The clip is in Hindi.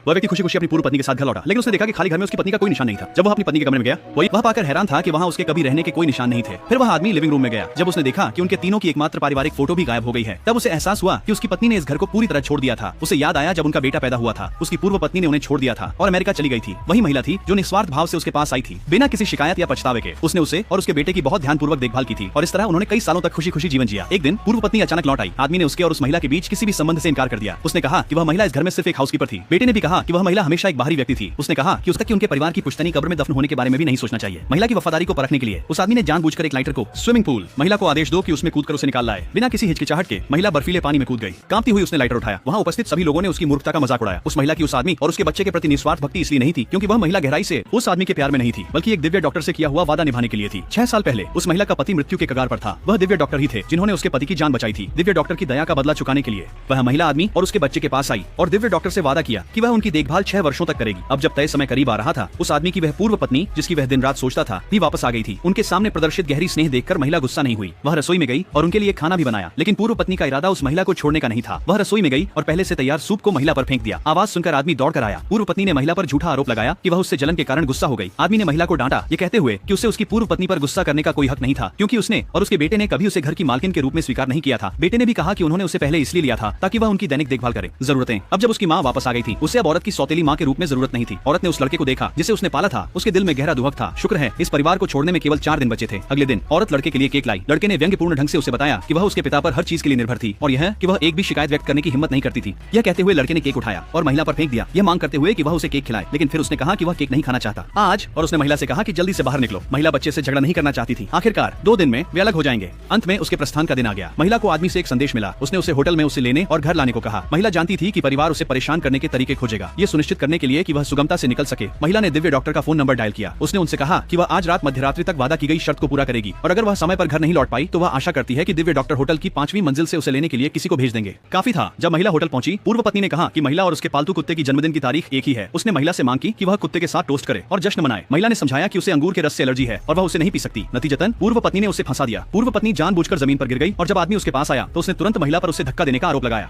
वह व्यक्ति खुशी खुशी अपनी पूर्व पत्नी के साथ घर लौटा, लेकिन उसने देखा कि खाली घर में उसकी पत्नी का कोई निशान नहीं था। जब वह अपनी पत्नी के कमरे में गया, वह पाकर हैरान था कि वहाँ उसके कभी रहने के कोई निशान नहीं थे। फिर वह आदमी लिविंग रूम में गया। जब उसने देखा कि उनके तीनों की एकमात्र पारिवारिक फोटो भी गायब हो गई है, तब उसे एहसास हुआ कि उसकी पत्नी ने इस घर को पूरी तरह छोड़ दिया था। उसे याद आया जब उनका बेटा पैदा हुआ था, उसकी पूर्व पत्नी ने उन्हें छोड़ दिया था और अमेरिका चली गई थी। वही महिला थी जो निस्वार्थ भाव से उसके पास आई थी, बिना किसी शिकायत या पछतावे के। उसने उसे और उसके बेटे की बहुत ध्यानपूर्वक देखभाल की थी और इस तरह उन्होंने कई सालों तक खुशी खुशी जीवन जिया। एक दिन पूर्व पत्नी अचानक लौट आई। आदमी ने उसके और उस महिला के बीच किसी भी संबंध से इनकार कर दिया। उसने कहा कि वह महिला इस घर में सिर्फ एक हाउसकीपर थी। बेटे ने भी कहा कि वह महिला हमेशा एक बाहरी व्यक्ति थी। उसने कहा कि उसका उनके परिवार की पुश्तैनी कब्र में दफन होने के बारे में भी नहीं सोचना चाहिए। महिला की वफादारी को परखने के लिए उस आदमी ने जानबूझकर एक लाइटर को स्विमिंग पूल महिला को आदेश दो कि उसमें कूदकर उसे निकाल लाए। बिना किसी हिचकिचाहट के महिला बर्फीले पानी में कूद गई। कांपती हुई उसने लाइटर उठाया। वहां उपस्थित सभी लोगों ने उसकी मूर्खता का मजाक उड़ाया। उस महिला की उस आदमी और उसके बच्चे के प्रति निस्वार्थ भक्ति इसलिए नहीं थी क्योंकि वह महिला गहराई से उस आदमी के प्यार में नहीं थी, बल्कि एक दिव्य डॉक्टर से किया हुआ वादा निभाने के लिए थी। 6 साल पहले उस महिला का पति मृत्यु के कगार पर था। वह दिव्य डॉक्टर ही थे जिन्होंने उसके पति की जान बचाई थी। दिव्य डॉक्टर की दया का बदला चुकाने के लिए वह महिला आदमी और उसके बच्चे के पास आई और दिव्य डॉक्टर से वादा किया कि वह उनकी देखभाल 6 वर्षों तक करेगी। अब जब तय समय करीब आ रहा था, उस आदमी की वह पूर्व पत्नी, जिसकी वह दिन रात सोचता था, भी वापस आ गई थी। उनके सामने प्रदर्शित गहरी स्नेह देखकर महिला गुस्सा नहीं हुई। वह रसोई में गई और उनके लिए खाना भी बनाया, लेकिन पूर्व पत्नी का इरादा उस महिला को छोड़ने का नहीं था। वह रसोई में गई और पहले से तैयार सूप को महिला पर फेंक दिया। आवाज सुनकर आदमी दौड़ कर आया। पूर्व पत्नी ने महिला पर झूठा आरोप लगाया कि वह उससे जलन के कारण गुस्सा हो गई। आदमी ने महिला को डांटा, ये कहते हुए कि उसे उसकी पूर्व पत्नी पर गुस्सा करने का कोई हक नहीं था, क्योंकि उसने और उसके बेटे ने कभी उसे घर की मालकिन के रूप में स्वीकार नहीं किया था। बेटे ने भी कहा कि उन्होंने उसे पहले इसलिए लिया था ताकि वह उनकी दैनिक देखभाल करे। जरूरतें अब जब उसकी माँ वापस आ गई थी, उसे अब औरत की सौतेली माँ के रूप में जरूरत नहीं थी। औरत ने उस लड़के को देखा जिसे उसने पाला था। उसके दिल में गहरा दुहक था। शुक्र है इस परिवार को छोड़ने में केवल 4 दिन बचे थे। अगले दिन औरत लड़के के लिए केक लाई। लड़के ने व्यंग्यपूर्ण ढंग से उसे बताया कि वह उसके पिता पर हर चीज के लिए निर्भर थी और यह कि वह एक भी शिकायत व्यक्त करने की हिम्मत नहीं करती थी। यह कहते हुए लड़के ने केक उठाया और महिला पर फेंक दिया, यह मांग करते हुए कि वह उसे केक खिलाए, लेकिन फिर उसने कहा कि वह केक नहीं खाना चाहता आज, और उसने महिला से कहा कि जल्दी से बाहर निकलो। महिला बच्चे से झगड़ा नहीं करना चाहती थी। आखिरकार 2 दिन में वे अलग हो जाएंगे। अंत में उसके प्रस्थान का दिन आ गया। महिला को आदमी से एक संदेश मिला। उसने उसे होटल में उसे लेने और घर लाने को कहा। महिला जानती थी कि परिवार उसे परेशान करने के तरीके खोजेगा। ये सुनिश्चित करने के लिए कि वह सुगमता से निकल सके, महिला ने दिव्य डॉक्टर का फोन नंबर डायल किया। उसने उनसे कहा कि वह आज रात मध्यरात्रि तक वादा की गई शर्त को पूरा करेगी और अगर वह समय पर घर नहीं लौट पाई तो वह आशा करती है कि दिव्य डॉक्टर होटल की 5वीं मंजिल से उसे लेने के लिए किसी को भेज देंगे। काफी था। जब महिला होटल पहुंची, पूर्व पत्नी ने कहा कि महिला और उसके पालतू कुत्ते की जन्मदिन की तारीख एक ही है। उसने महिला से मांग की कि वह कुत्ते के साथ टोस्ट करे और जश्न मनाए। महिला ने समझाया कि उसे अंगूर के रस से एलर्जी है और वह उसे नहीं पी सकती। नतीजतन पूर्व पत्नी ने उसे फंसा दिया। पूर्व पत्नी जानबूझकर जमीन पर गिर गई और जब आदमी उसके पास आया तो उसने तुरंत महिला पर उसे धक्का देने का आरोप लगाया।